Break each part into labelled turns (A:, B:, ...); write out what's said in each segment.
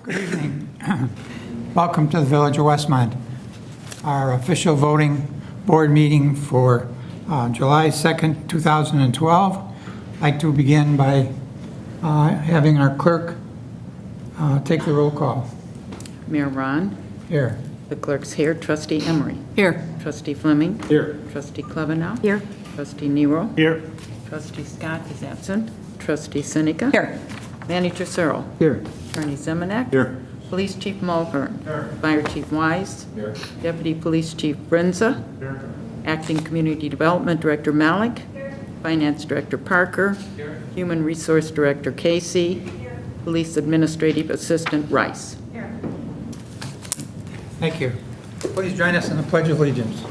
A: Good evening. Welcome to the Village of Westmont. Our official voting board meeting for July 2nd, 2012. I'd like to begin by having our clerk take the roll call.
B: Mayor Ron.
A: Here.
B: The clerk's here. Trustee Emery.
C: Here.
B: Trustee Fleming.
D: Here.
B: Trustee Klebanow.
C: Here.
B: Trustee Nero.
D: Here.
B: Trustee Scott is absent. Trustee Seneca.
C: Here.
B: Manager Searle.
A: Here.
B: Attorney Zemanek.
D: Here.
B: Police Chief Mulhern.
D: Here.
B: Fire Chief Wise.
D: Here.
B: Deputy Police Chief Brinza.
D: Here.
B: Acting Community Development Director Malik. Finance Director Parker. Human Resource Director Casey. Police Administrative Assistant Rice.
A: Thank you. Please join us in the Pledge of Allegiance.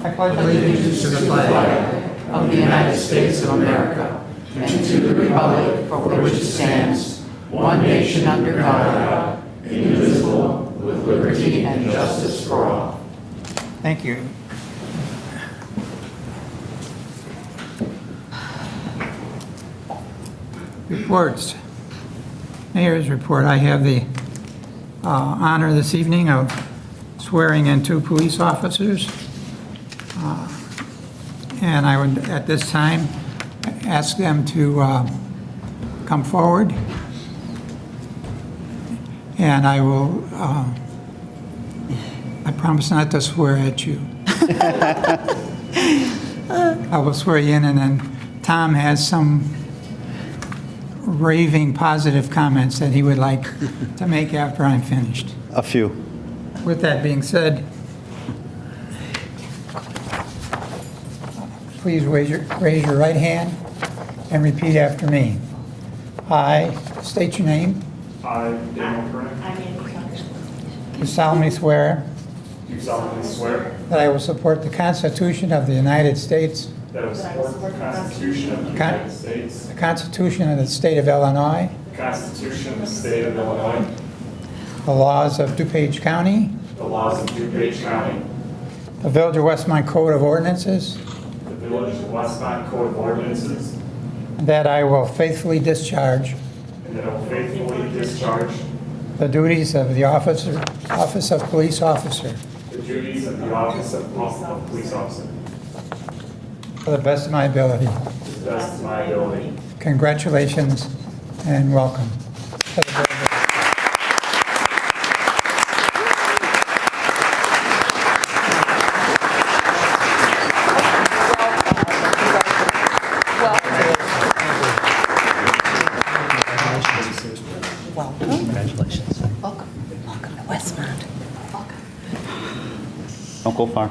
A: I pledge allegiance to the flag
E: of the United States of America and to the republic for which it stands, one nation under God, indivisible, with liberty and justice for all.
A: Thank you. Reports. Mayor's report. I have the honor this evening of swearing in 2 police officers. And I would, at this time, ask them to come forward. And I will, I promise not to swear at you. I will swear you in, and then Tom has some raving positive comments that he would like to make after I'm finished.
D: A few.
A: With that being said, please raise your right hand and repeat after me. I state your name.
F: I, Daniel Curran,
A: Do solemnly swear
F: do solemnly swear
A: that I will support the Constitution of the United States,
F: that I will support the Constitution of the United States,
A: the Constitution of the State of Illinois,
F: the Constitution of the State of Illinois,
A: the laws of DuPage County,
F: the laws of DuPage County,
A: the Village of Westmont Code of Ordinances,
F: the Village of Westmont Code of Ordinances,
A: and that I will faithfully discharge
F: and that I will faithfully discharge
A: the duties of the Office of Police Officer
F: the duties of the office of police officer
A: to the best of my ability.
F: to the best of my ability.
A: Congratulations and welcome.
C: Welcome.
D: Congratulations.
C: Welcome. Welcome to Westmont. Welcome.
D: Don't go far.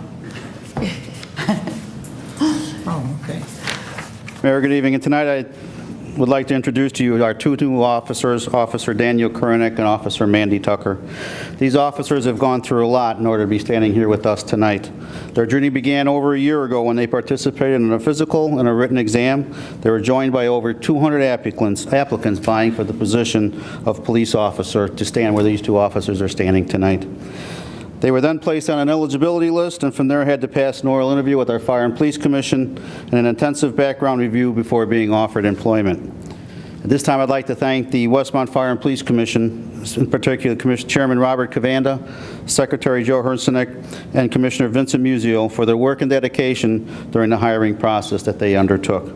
A: Oh, okay.
D: Mayor, good evening. And tonight I would like to introduce to you our 2 new officers, Officer Daniel Kurnick and Officer Mandy Tucker. These officers have gone through a lot in order to be standing here with us tonight. Their journey began over a year ago when they participated in a physical and a written exam. They were joined by over 200 applicants vying for the position of police officer to stand where these 2 officers are standing tonight. They were then placed on an eligibility list, and from there had to pass an oral interview with our Fire and Police Commission and an intensive background review before being offered employment. At this time, I'd like to thank the Westmont Fire and Police Commission, in particular Commission Chairman Robert Cavanda, Secretary Joe Hersenich, and Commissioner Vincent Musio for their work and dedication during the hiring process that they undertook.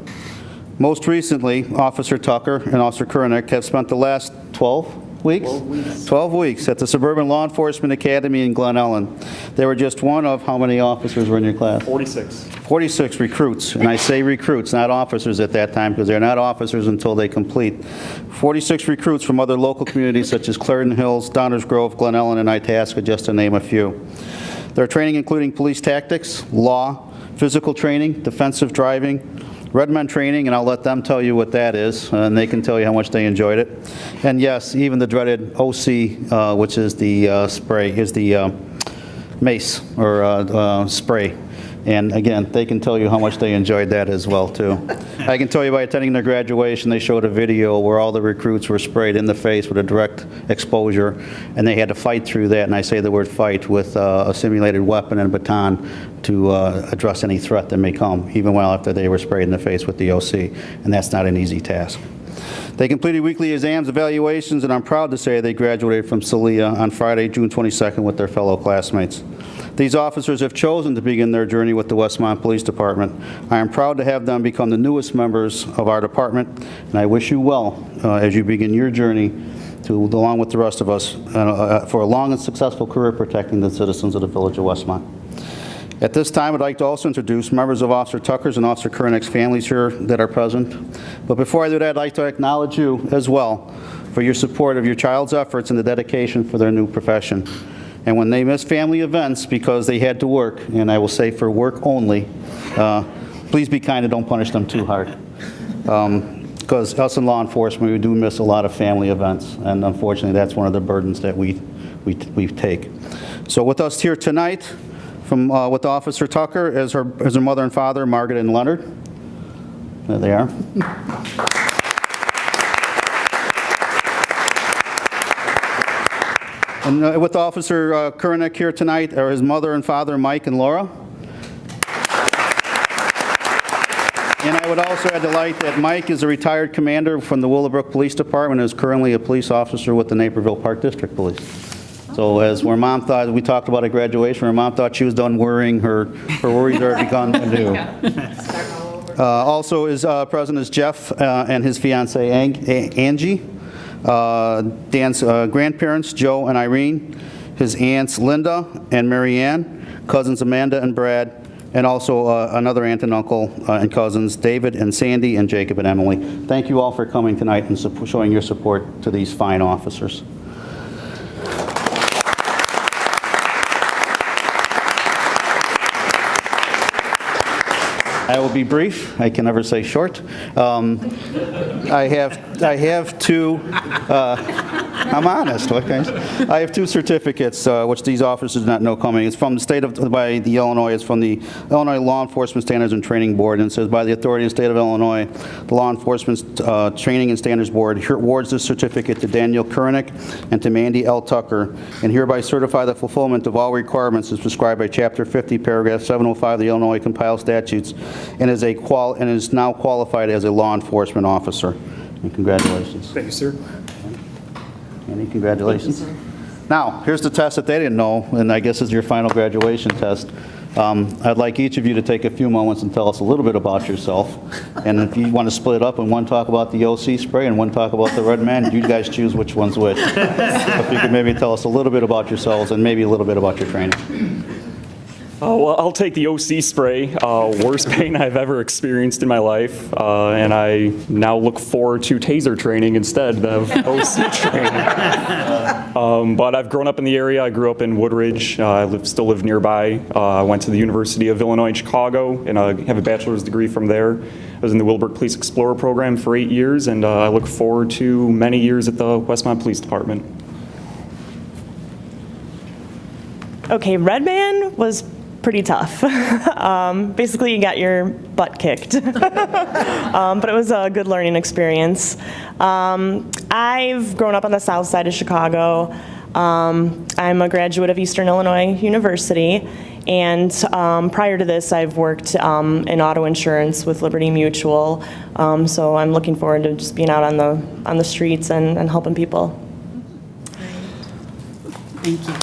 D: Most recently, Officer Tucker and Officer Kurnick have spent the last 12 weeks at the Suburban Law Enforcement Academy in Glen Ellen. They were just one of how many officers were in your class?
F: 46.
D: 46 recruits, and I say recruits, not officers at that time, because they're not officers until they complete. 46 recruits from other local communities such as Clarendon Hills, Downers Grove, Glen Ellen, and Itasca, just to name a few. Their training including police tactics, law, physical training, defensive driving, Red Men training, and I'll let them tell you what that is, and they can tell you how much they enjoyed it. And yes, even the dreaded OC, which is the spray, is the mace or spray. And again, they can tell you how much they enjoyed that as well, too. I can tell you by attending their graduation, they showed a video where all the recruits were sprayed in the face with a direct exposure, and they had to fight through that, and I say the word fight, with a simulated weapon and baton to address any threat that may come, even while after they were sprayed in the face with the OC, and that's not an easy task. They completed weekly exams, evaluations, and I'm proud to say they graduated from Celia on Friday, June 22nd with their fellow classmates. These officers have chosen to begin their journey with the Westmont Police Department. I am proud to have them become the newest members of our department, and I wish you well as you begin your journey along with the rest of us, for a long and successful career protecting the citizens of the Village of Westmont. At this time, I'd like to also introduce members of Officer Tucker's and Officer Korenek's families here that are present. But before I do that, I'd like to acknowledge you as well for your support of your child's efforts and the dedication for their new profession. And when they miss family events because they had to work, and I will say for work only, please be kind and don't punish them too hard. Because us in law enforcement, we do miss a lot of family events, and unfortunately, that's one of the burdens that we take. So with us here tonight, with Officer Tucker, is her mother and father, Margaret and Leonard. There they are. And with Officer Korenek here tonight are his mother and father, Mike and Laura. And I would also add the light that Mike is a retired commander from the Willowbrook Police Department and is currently a police officer with the Naperville Park District Police. So as where Mom thought, we talked about at graduation, where Mom thought she was done worrying, her worries are begun anew. Also is present is Jeff and his fiancee Angie. Dan's grandparents, Joe and Irene, his aunts Linda and Marianne, cousins Amanda and Brad, and also another aunt and uncle and cousins, David and Sandy and Jacob and Emily. Thank you all for coming tonight and showing your support to these fine officers. I will be brief. I can never say short. I have two. I'm honest. Okay. I have two certificates, which these officers did not know coming. It's from the state by the Illinois. It's from the Illinois Law Enforcement Standards and Training Board, and it says by the authority of the state of Illinois, the Law Enforcement Training and Standards Board awards this certificate to Daniel Korenek and to Mandy L. Tucker, and hereby certify the fulfillment of all requirements as prescribed by Chapter 50, Paragraph 705 of the Illinois Compiled Statutes, and is now qualified as a law enforcement officer. And congratulations.
F: Thank you, sir.
D: Andy, congratulations. Now, here's the test that they didn't know, and I guess is your final graduation test. I'd like each of you to take a few moments and tell us a little bit about yourself. And if you want to split up and one talk about the OC spray and one talk about the Red Man, you guys choose which one's which. If you could maybe tell us a little bit about yourselves and maybe a little bit about your training.
G: Well, I'll take the OC spray, worst pain I've ever experienced in my life, and I now look forward to taser training instead of OC training. But I've grown up in the area. I grew up in Woodridge. I still live nearby. I went to the University of Illinois in Chicago, and I have a bachelor's degree from there. I was in the Willowbrook Police Explorer program for 8 years, and I look forward to many years at the Westmont Police Department.
H: Okay, Red Man was pretty tough. Basically, you got your butt kicked. But it was a good learning experience. I've grown up on the south side of Chicago. I'm a graduate of Eastern Illinois University. And prior to this, I've worked in auto insurance with Liberty Mutual. So I'm looking forward to just being out on the streets and helping people.
C: Thank you.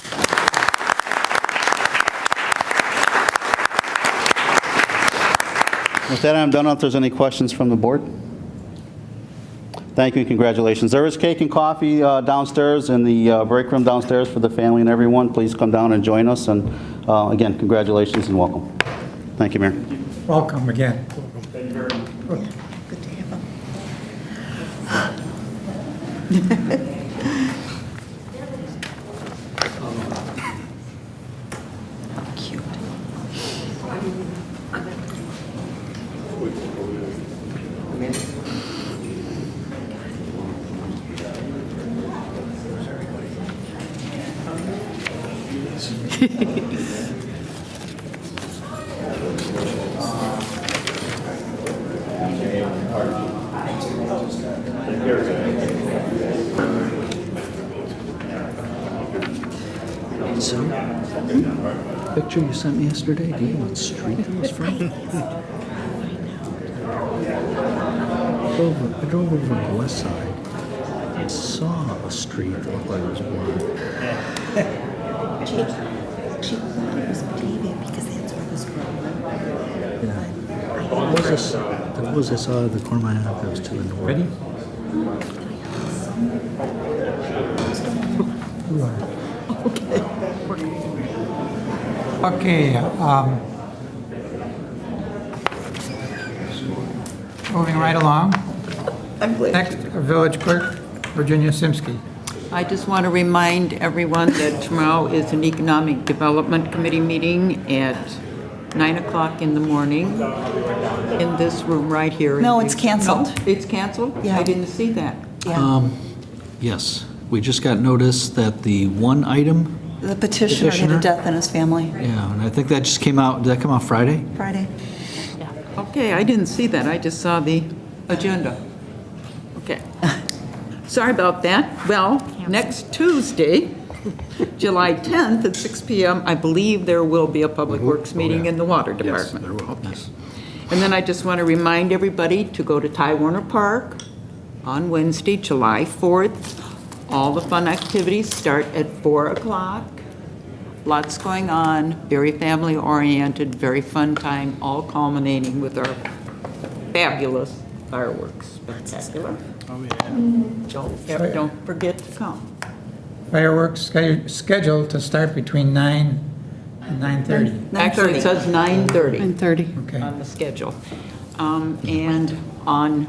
D: With that, I'm done. If there's any questions from the board. Thank you and congratulations. There is cake and coffee downstairs in the break room downstairs for the family and everyone. Please come down and join us. And again, congratulations and welcome. Thank you, Mayor.
A: Welcome again.
G: Thank you very much.
C: Good to have them. Cute.
E: So, picture you sent me yesterday, do you know what street it was from?
I: drove over on the west side. I saw a street that looked like it was blocked.
C: She thought it was Batavia because that's where this girl lived.
I: Yeah.
C: But I
I: What was this? What was this? The corner of my eye that was to the north. Ready?
A: Okay, moving right along. Next, Village Clerk Virginia Simsky.
B: I just want to remind everyone that tomorrow is an Economic Development Committee meeting at 9 o'clock in the morning in this room right here.
C: No, it's canceled.
B: No, it's canceled?
C: Yeah.
B: I didn't see that.
I: Yes. We just got notice that the one item,
C: The petitioner had a death in his family
I: yeah, and I think that just came out, did that come out Friday?
C: Friday.
B: Okay, I didn't see that. I just saw the agenda. Okay. Sorry about that. Well, next Tuesday, July 10th at 6 PM, I believe there will be a Public Works meeting in the Water Department.
I: There will, yes.
B: And then I just want to remind everybody to go to Ty Warner Park on Wednesday, July 4th. All the fun activities start at 4 o'clock. Lots going on, very family-oriented, very fun time, all culminating with our fabulous fireworks. Spectacular. Don't forget to come.
A: Fireworks scheduled to start between 9 and 9:30.
B: Actually, it says 9:30.
C: 9:30.
A: Okay.
B: On the schedule. And on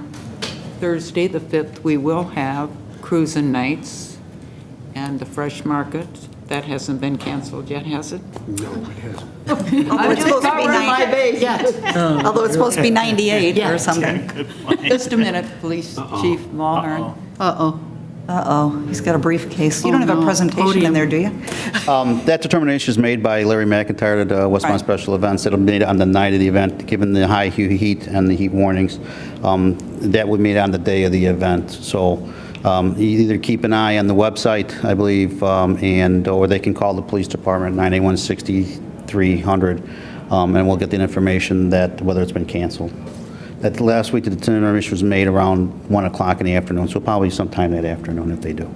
B: Thursday, the 5th, we will have cruising nights and the fresh market. That hasn't been canceled yet, has it?
C: Although it's supposed to be
B: my base.
C: Although it's supposed to be 98 or something.
B: Just a minute, Police Chief Mulhern.
C: Uh-oh, he's got a briefcase. You don't have a presentation in there, do you?
D: That determination is made by Larry McIntyre at Westmont
C: Right.
D: Special Events. It'll be made on the night of the event, given the high heat and the heat warnings. That would be made on the day of the event. So you either keep an eye on the website, I believe, or they can call the police department, 981-6300, and we'll get the information that whether it's been canceled. That last week, the determination was made around 1 o'clock in the afternoon, so probably sometime that afternoon if they do.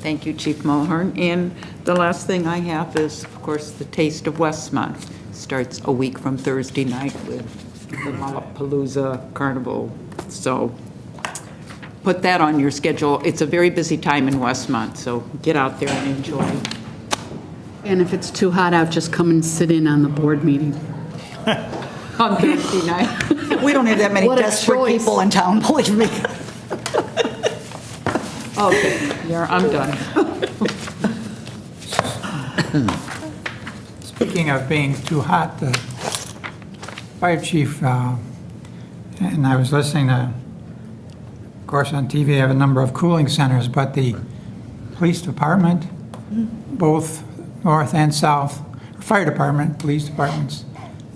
B: Thank you, Chief Mulhern. And the last thing I have is, of course, the Taste of Westmont. Starts a week from Thursday night with the Malapalooza Carnival. So put that on your schedule. It's a very busy time in Westmont, so get out there and enjoy.
J: And if it's too hot out, just come and sit in on the board meeting.
B: On Thursday night.
C: We don't have that many
J: What a
C: desperate
J: choice.
C: people in town, believe me.
B: Okay, yeah, I'm done.
A: Speaking of being too hot, the fire chief, and I was listening to, of course, on TV, they have a number of cooling centers, but the police department, both north and south, fire department, police departments,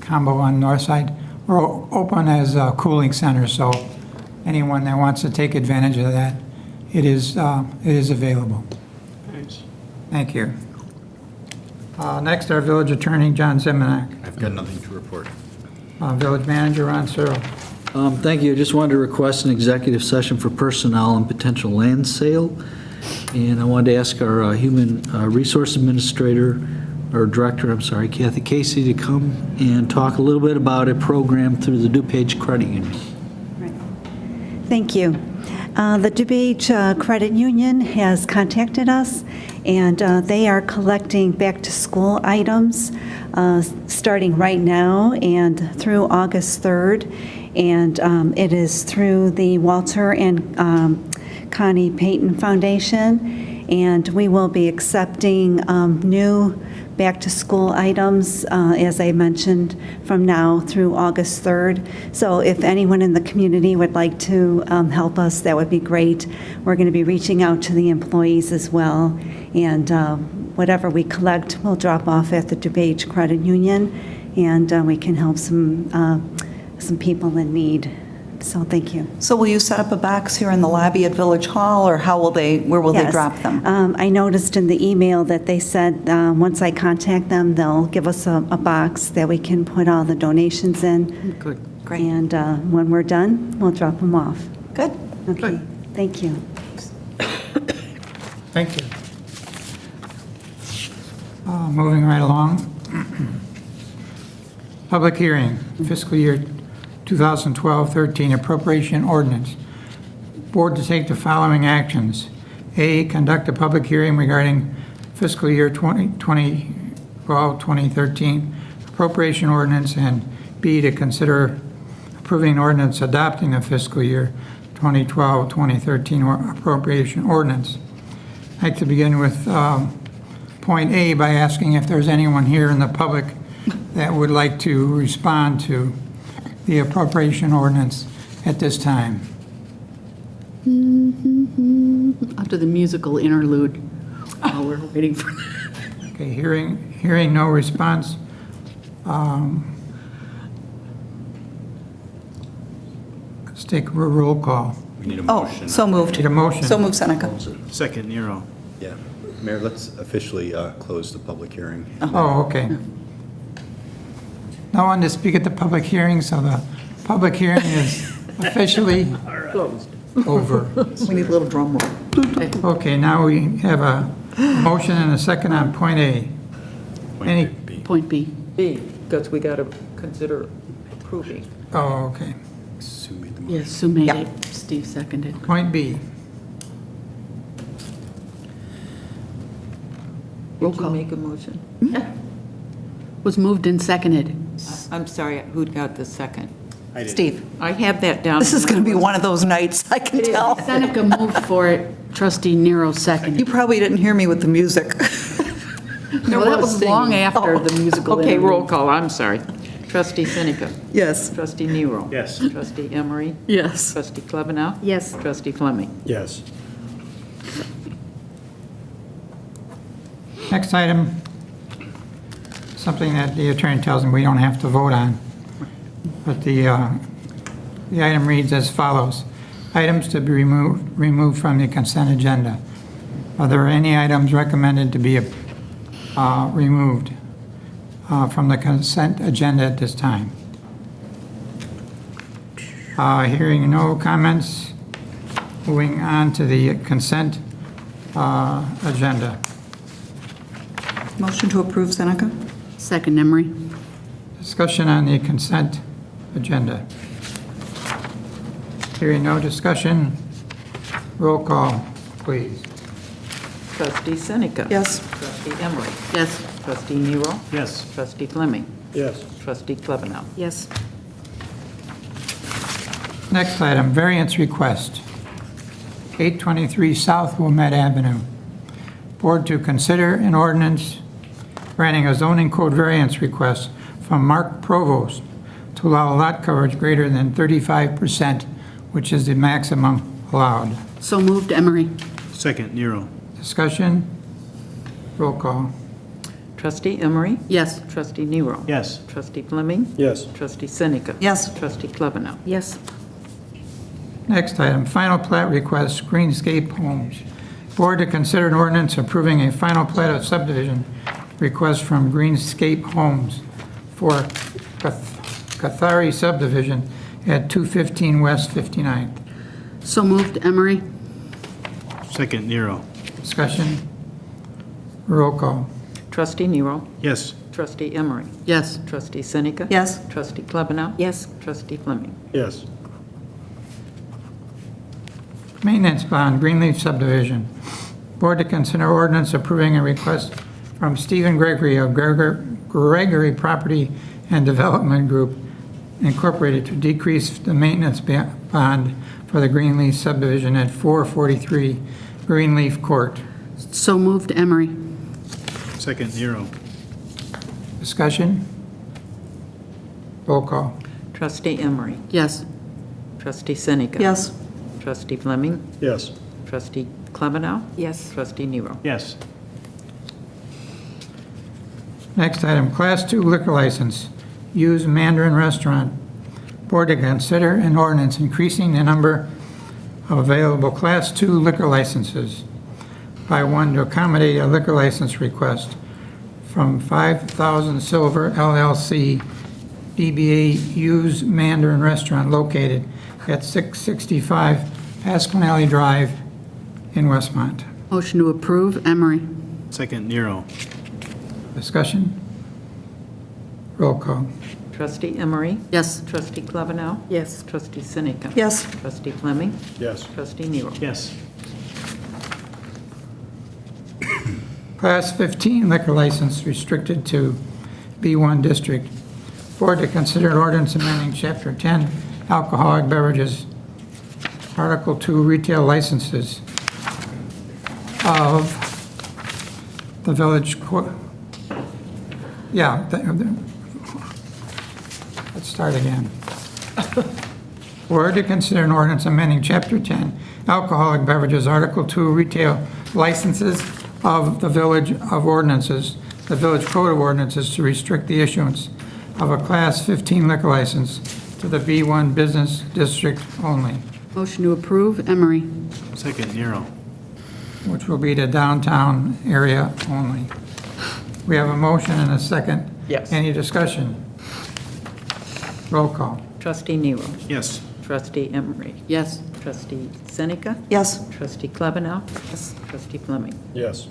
A: combo on north side, are open as cooling centers, so anyone that wants to take advantage of that, it is available. Thank you. Next, our village attorney, John Zimmerman.
K: I've got nothing to report.
A: Village manager, Ron Searle.
I: Thank you. I just wanted to request an executive session for personnel and potential land sale. And I wanted to ask our human resource administrator, or director, I'm sorry, Kathy Casey, to come and talk a little bit about a program through the DuPage Credit Union.
L: Thank you. The DuPage Credit Union has contacted us, and they are collecting back-to-school items starting right now and through August 3rd. And it is through the Walter and Connie Payton Foundation, and we will be accepting new back-to-school items, as I mentioned, from now through August 3rd. So if anyone in the community would like to help us, that would be great. We're going to be reaching out to the employees as well, and whatever we collect, we'll drop off at the DuPage Credit Union, and we can help some people in need. So thank you.
C: So will you set up a box here in the lobby at Village Hall, or where will they
L: Yes.
C: drop them?
L: I noticed in the email that they said once I contact them, they'll give us a box that we can put all the donations in.
B: Good.
C: Great.
L: And when we're done, we'll drop them off.
C: Good.
L: Okay, thank you.
A: Thank you. Moving right along. Public hearing, fiscal year 2012-13 appropriation ordinance. Board to take the following actions. A, conduct a public hearing regarding fiscal year 2012-2013 appropriation ordinance, and B, to consider approving an ordinance adopting the fiscal year 2012-2013 appropriation ordinance. I'd like to begin with point A by asking if there's anyone here in the public that would like to respond to the appropriation ordinance at this time.
J: After the musical interlude, while we're waiting for
A: Okay, hearing no response. Let's take a roll call.
E: We need a
C: Oh,
E: motion.
C: so moved.
A: Need a motion.
C: So moved, Seneca.
F: Second, Nero.
E: Yeah. Mayor, let's officially close the public hearing.
A: Oh, okay. No one to speak at the public hearing, so the public hearing is officially
B: Closed.
A: over.
C: We need a little drum roll.
A: Okay, now we have a motion and a second on point A. Any,
E: B.
J: point B.
B: B, because we got to consider approving.
A: oh, okay.
E: Sue made the motion.
J: Yes, Sue made
C: Yeah.
J: it, Steve seconded.
A: Point B.
J: Roll
B: Did you
J: call.
B: make a motion?
J: Was moved and seconded.
B: I'm sorry, who got the second?
C: Steve,
B: I have that down.
C: this is going to be one of those nights, I can tell.
J: Seneca moved for it, trustee Nero
C: You
J: seconded.
C: probably didn't hear me with the music.
J: No, that was long after the musical
B: Okay,
J: interlude.
B: roll call, I'm sorry. Trustee Seneca.
C: Yes.
B: Trustee Nero.
F: Yes.
B: Trustee Emery.
J: Yes.
B: Trustee Klebanow.
J: Yes.
B: Trustee Fleming.
F: Yes.
A: Next item, something that the attorney tells me we don't have to vote on. But the item reads as follows. Items to be removed from the consent agenda. Are there any items recommended to be removed from the consent agenda at this time? Hearing no comments, moving on to the consent agenda.
C: Motion to approve, Seneca?
J: Second, Emery.
A: Discussion on the consent agenda. Hearing no discussion, roll call, please.
B: Trustee Seneca.
C: Yes.
B: Trustee Emery.
J: Yes.
B: Trustee Nero.
F: Yes.
B: Trustee Fleming.
F: Yes.
B: Trustee Klebanow.
J: Yes.
A: Next item, variance request. 823 South Wilmette Avenue. Board to consider an ordinance granting a zoning code variance request from Mark Provost to allow lot coverage greater than 35%, which is the maximum allowed.
J: So moved, Emery.
F: Second, Nero.
A: Discussion? Roll call.
B: Trustee Emery.
J: Yes.
B: Trustee Nero.
F: Yes.
B: Trustee Fleming.
F: Yes.
B: Trustee Seneca.
C: Yes.
B: Trustee Klebanow.
J: Yes.
A: Next item, final plat request, Greenscape Homes. Board to consider an ordinance approving a final plat of subdivision request from Greenscape Homes for Cathari subdivision at 215 West 59th.
J: So moved, Emery.
F: Second, Nero.
A: Discussion? Roll call.
B: Trustee Nero.
F: Yes.
B: Trustee Emery.
J: Yes.
B: Trustee Seneca.
C: Yes.
B: Trustee Klebanow.
J: Yes.
B: Trustee Fleming.
F: Yes.
A: Maintenance bond, Greenleaf subdivision. Board to consider ordinance approving a request from Stephen Gregory of Gregory Property and Development Group Incorporated to decrease the maintenance bond for the Greenleaf subdivision at 443 Greenleaf Court.
J: So moved, Emery.
F: Second, Nero.
A: Discussion? Roll call.
B: Trustee Emery.
J: Yes.
B: Trustee Seneca.
C: Yes.
B: Trustee Fleming.
F: Yes.
B: Trustee Klebanow.
J: Yes.
B: Trustee Nero.
F: Yes.
A: Next item, Class 2 liquor license, Used Mandarin Restaurant. Board to consider an ordinance increasing the number of available Class 2 liquor licenses by one to accommodate a liquor license request from 5,000 Silver LLC DBA Used Mandarin Restaurant located at 665 Pascal Alley Drive in Westmont.
J: Motion to approve, Emery.
E: Second, Nero.
A: Discussion? Roll call.
B: Trustee Emery?
J: Yes.
B: Trustee Klebanow?
C: Yes.
B: Trustee Seneca?
C: Yes.
B: Trustee Fleming?
E: Yes.
B: Trustee Nero?
E: Yes.
A: Class 15 liquor license restricted to B1 district. Board to consider an ordinance amending Chapter 10 alcoholic beverages, Article 2 retail licenses of the village. Let's start again. Board to consider an ordinance amending Chapter 10 alcoholic beverages, Article 2 retail licenses of the Village of Ordinances, the Village Code of Ordinances, to restrict the issuance of a Class 15 liquor license to the B1 business district only,
J: Motion to approve, Emery.
E: Second, Nero.
A: which will be the downtown area only. We have a motion and a second.
B: Yes.
A: Any discussion? Roll call.
B: Trustee Nero?
E: Yes.
B: Trustee Emery?
J: Yes.
B: Trustee Seneca?
C: Yes.
B: Trustee Klebanow? Yes. Trustee Fleming?
E: Yes.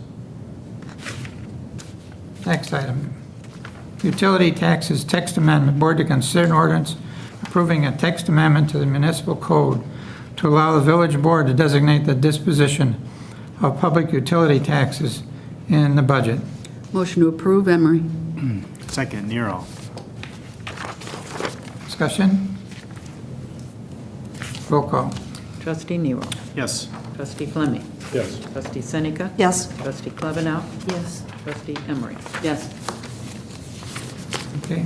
A: Next item. Utility taxes text amendment. Board to consider an ordinance approving a text amendment to the municipal code to allow the village board to designate the disposition of public utility taxes in the budget.
J: Motion to approve, Emery.
E: Second, Nero.
A: Discussion? Roll call.
B: Trustee Nero?
E: Yes.
B: Trustee Fleming?
E: Yes.
B: Trustee Seneca?
C: Yes.
B: Trustee Klebanow?
C: Yes.
B: Trustee Emery?
J: Yes.
A: Okay.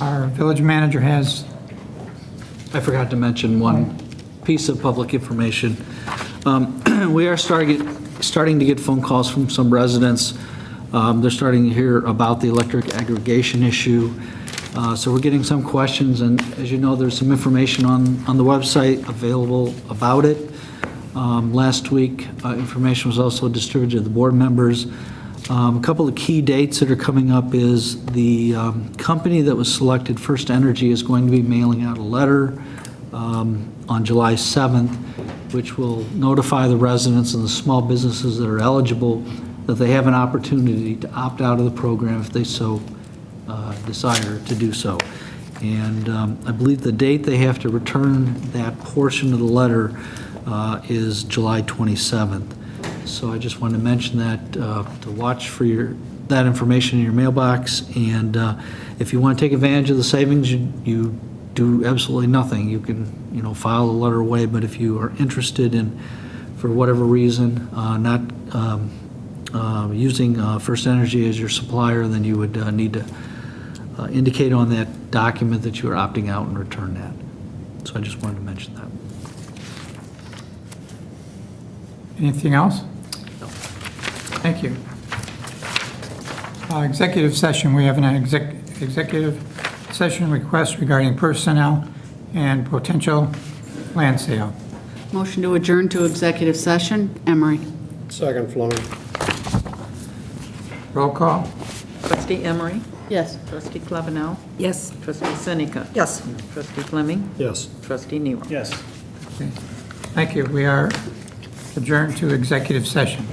A: Our village manager has,
I: I forgot to mention one piece of public information. We are starting to get phone calls from some residents. They're starting to hear about the electric aggregation issue. So we're getting some questions, and as you know, there's some information on the website available about it. Last week, information was also distributed to the board members. A couple of key dates that are coming up is the company that was selected, First Energy, is going to be mailing out a letter on July 7th, which will notify the residents and the small businesses that are eligible that they have an opportunity to opt out of the program if they so desire to do so. And I believe the date they have to return that portion of the letter is July 27th. So I just wanted to mention that to watch for that information in your mailbox. And if you want to take advantage of the savings, you do absolutely nothing. You can, file the letter away. But if you are interested in, for whatever reason, not using First Energy as your supplier, then you would need to indicate on that document that you are opting out and return that. So I just wanted to mention that.
A: anything else?
I: No.
A: Thank you. Executive session, we have an executive session request regarding personnel and potential land sale.
J: Motion to adjourn to executive session, Emery.
E: Second, Fleming.
A: Roll call.
B: Trustee Emery?
J: Yes.
B: Trustee Klebanow?
C: Yes.
B: Trustee Seneca?
C: Yes.
B: Trustee Fleming?
E: Yes.
B: Trustee Nero?
E: Yes.
A: Okay. Thank you. We are adjourned to executive session.